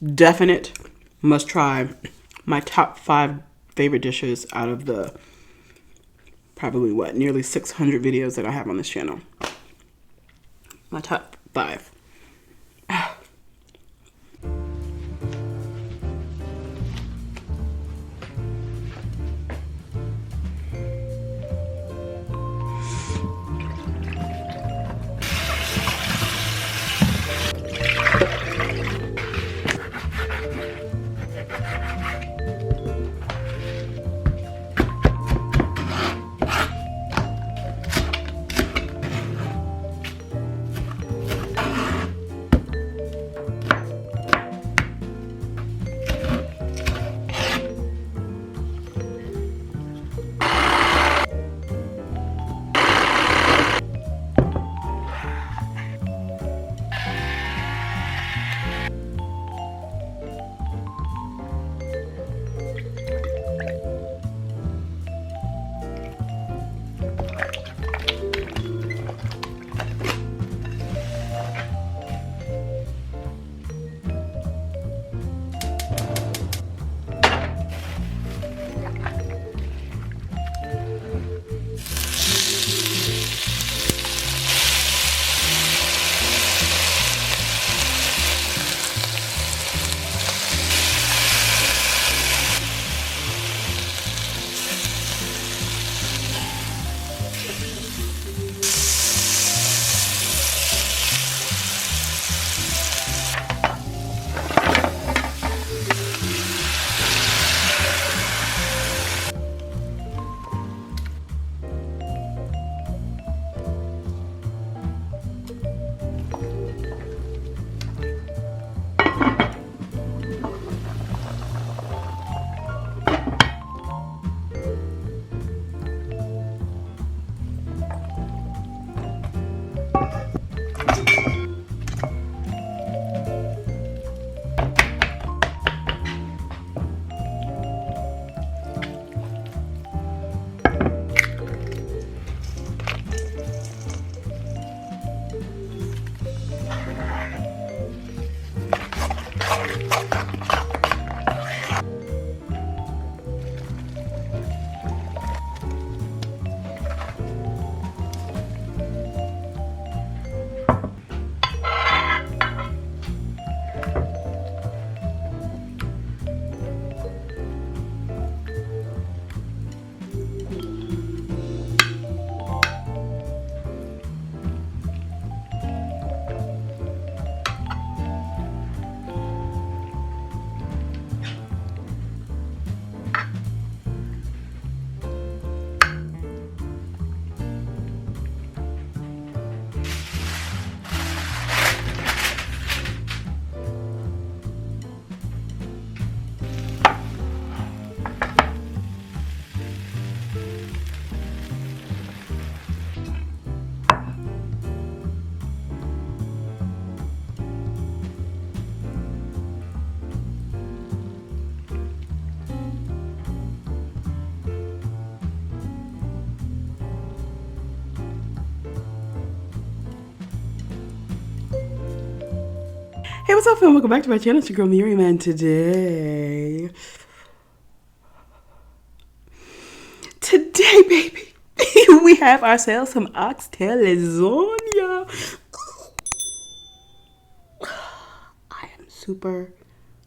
definite must try. My top 5 favorite dishes out of the probably nearly 600 videos that I have on this channel. My top 5. Hey, what's up, fam? Welcome back to my channel. It's your girl Miriam, and today, baby, we have ourselves some Oxtail Lasagna. I am super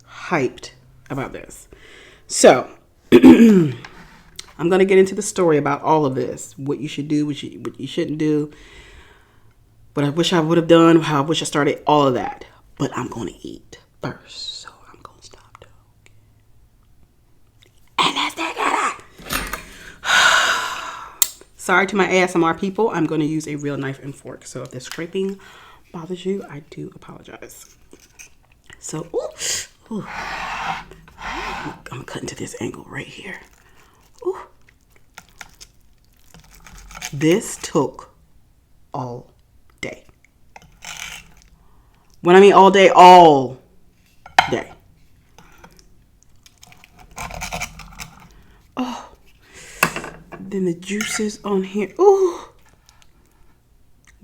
hyped about this. So, I'm gonna get into the story about all of this, what you should do, what you shouldn't do, what I wish I would have done, how I wish I started, all of that. But I'm going to eat first, so I'm going to stop talking. And let's take it. Sorry to my ASMR people. I'm going to use a real knife and fork. So if the scraping bothers you, I do apologize. So, ooh. I'm going to cut into this angle right here. Ooh. This took all day. When I mean all day, all day. Oh, then the juices on here. Ooh.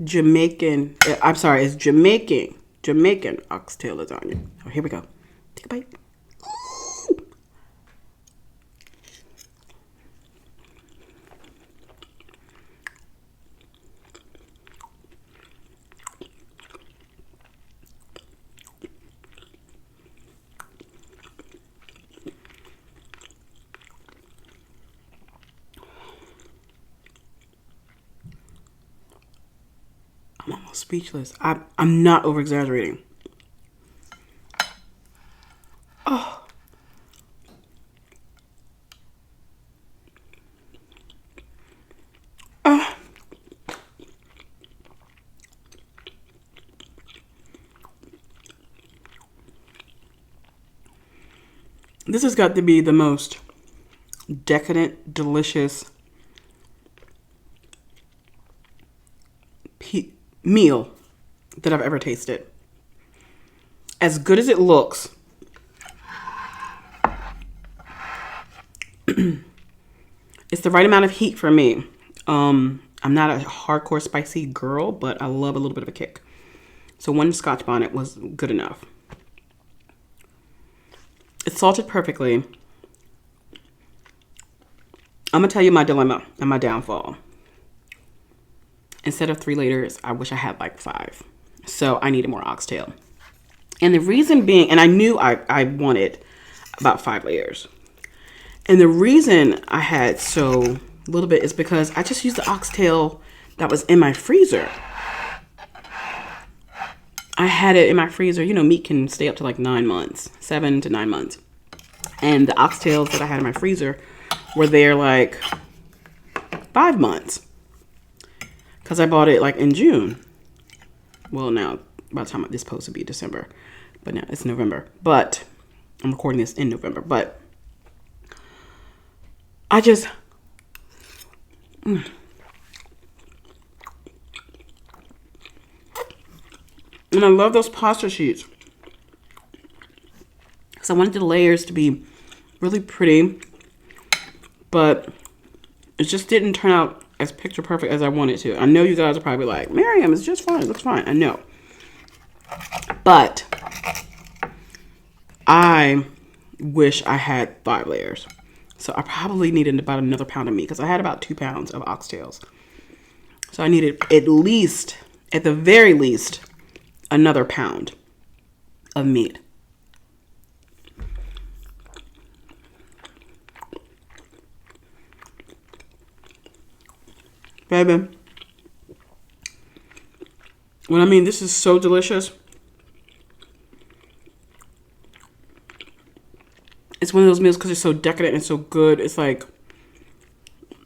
Jamaican. I'm sorry, it's Jamaican oxtail lasagna. Oh, here we go. a bite. I'm almost speechless. I'm not over exaggerating. Oh. This has got to be the most decadent, delicious meal that I've ever tasted. As good as it looks, it's the right amount of heat for me. I'm not a hardcore spicy girl, but I love a little bit of a kick. So one scotch bonnet was good enough. It's salted perfectly. I'm going to tell you my dilemma and my downfall. Instead of 3 layers, I wish I had like 5. So I needed more oxtail. And the reason being, and I knew I wanted about 5 layers. And the reason I had so little bit is because I just used the oxtail that was in my freezer. I had it in my freezer. You know, meat can stay up to like 9 months, 7 to 9 months. And the oxtails that I had in my freezer were there like 5 months. Because I bought it like in June. Well, now, by the time this post would be December. But now it's November. But I'm recording this in November. But I just... And I love those pasta sheets. Because I wanted the layers to be really pretty. But it just didn't turn out as picture perfect as I wanted to. I know you guys are probably like, Miriam, it's just fine. It looks fine. I know. But I wish I had 5 layers. So I probably needed about another pound of meat. Because I had about 2 pounds of oxtails. So I needed at least, at the very least, another pound of meat. Baby, when I mean this is so delicious, it's one of those meals because it's so decadent and so good. It's like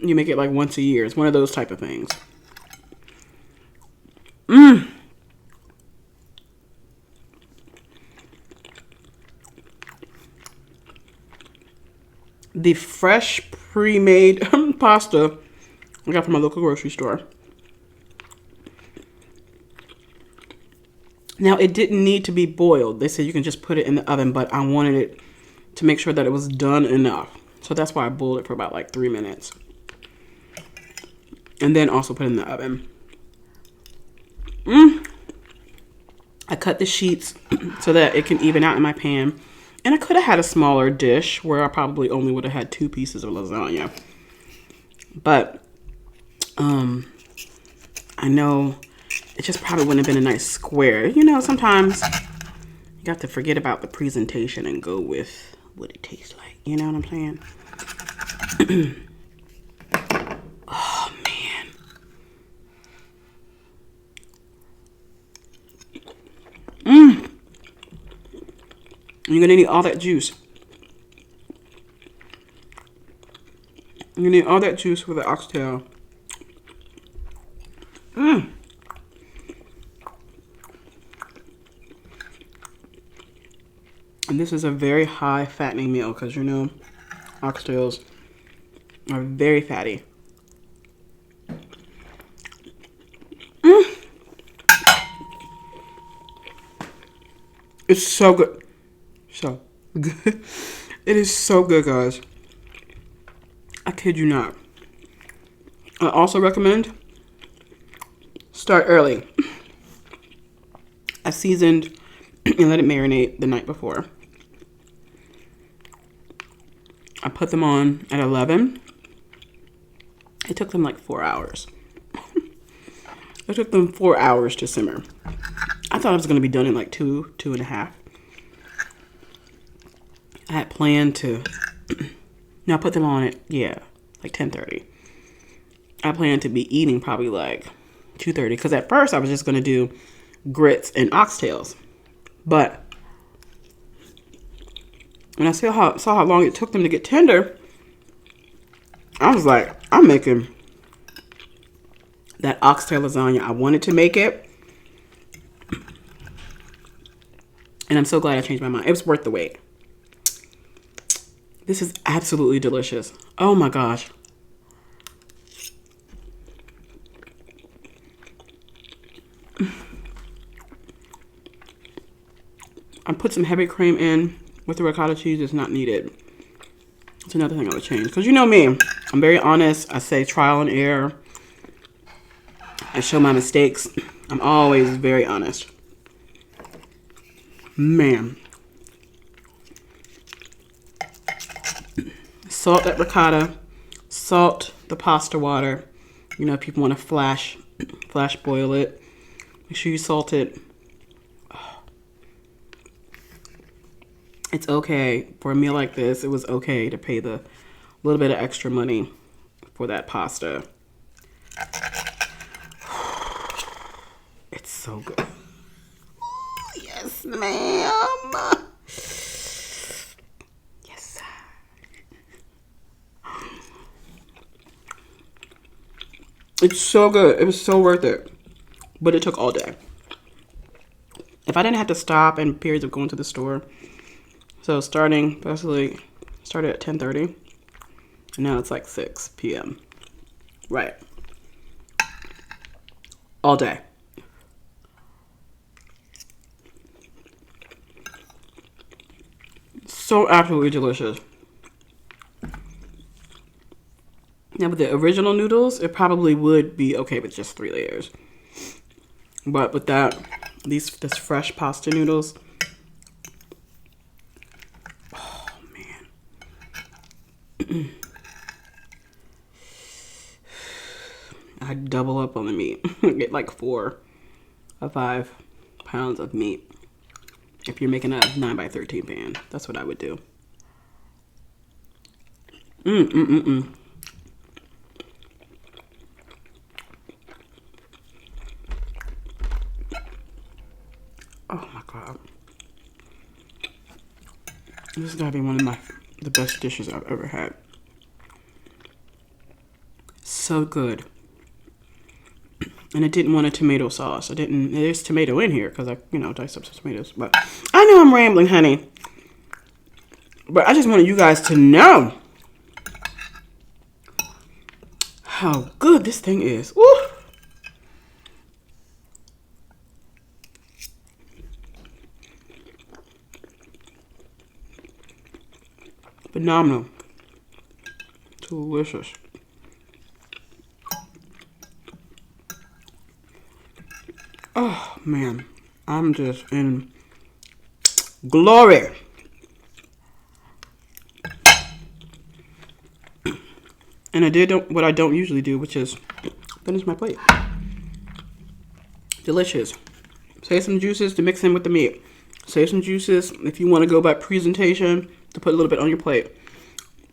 you make it like once a year. It's one of those type of things. The fresh pre-made pasta I got from my local grocery store. Now, it didn't need to be boiled. They said you can just put it in the oven, but I wanted it to make sure that it was done enough. So that's why I boiled it for about like 3 minutes. And then also put it in the oven. I cut the sheets so that it can even out in my pan. And I could have had a smaller dish where I probably only would have had 2 pieces of lasagna. But I know it just probably wouldn't have been a nice square. You know, sometimes you got to forget about the presentation and go with what it tastes like. You know what I'm saying? Oh, man. You're going to need all that juice. You're going to need all that juice for the oxtail. And this is a very high fattening meal because, you know, oxtails are very fatty. It's so good. So good. It is so good, guys. I kid you not. I also recommend start early. I seasoned and let it marinate the night before. I put them on at 11. It took them like 4 hours. It took them 4 hours to simmer. I thought I was going to be done in like 2.5. I had planned to, now put them on at, yeah, like 10:30. I planned to be eating probably like 2:30 because at first I was just going to do grits and oxtails. But when I saw how long it took them to get tender, I was like, I'm making that oxtail lasagna. I wanted to make it. And I'm so glad I changed my mind. It was worth the wait. This is absolutely delicious. Oh my gosh. I put some heavy cream in with the ricotta cheese. It's not needed. It's another thing I would change. Because you know me. I'm very honest. I say trial and error. I show my mistakes. I'm always very honest. Man. Salt that ricotta. Salt the pasta water. You know, if you want to flash boil it. Make sure you salt it. It's okay. For a meal like this, it was okay to pay the little bit of extra money for that pasta. It's so good. Ooh, yes, ma'am. Yes, sir. It's so good. It was so worth it. But it took all day. If I didn't have to stop in periods of going to the store, so basically started at 10:30, and now it's like 6 p.m. Right. All day. So absolutely delicious. Now with the original noodles, it probably would be okay with just 3 layers. But with that, this fresh pasta noodles, oh man. I'd double up on the meat. Get like 4 or 5 pounds of meat. If you're making a 9x13 pan, that's what I would do. Oh my God. This has got to be one of the best dishes I've ever had. So good. And I didn't want a tomato sauce. There's tomato in here because I, diced up some tomatoes. But I know I'm rambling, honey. But I just wanted you guys to know how good this thing is. Woo! Phenomenal. Delicious. Oh, man. I'm just in glory. And I did what I don't usually do, which is finish my plate. Delicious. Save some juices to mix in with the meat. Save some juices if you want to go by presentation to put a little bit on your plate.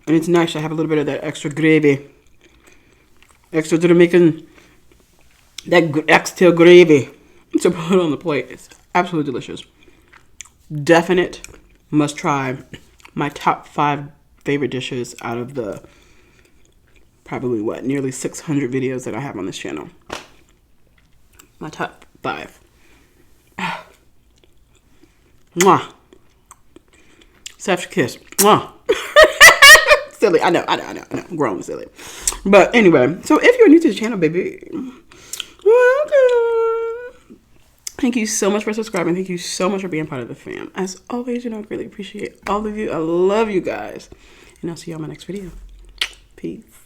And it's nice to have a little bit of that extra gravy. Extra Jamaican, that oxtail gravy to put on the plate. It's absolutely delicious. Definite must try. My top 5 favorite dishes out of the probably nearly 600 videos that I have on this channel. My top 5. Mwah. Chef's kiss. Mwah. Silly. I know. I'm grown silly. But anyway, so if you're new to the channel, baby, welcome. Thank you so much for subscribing. Thank you so much for being part of the fam. As always, I really appreciate all of you. I love you guys. And I'll see you on my next video. Peace.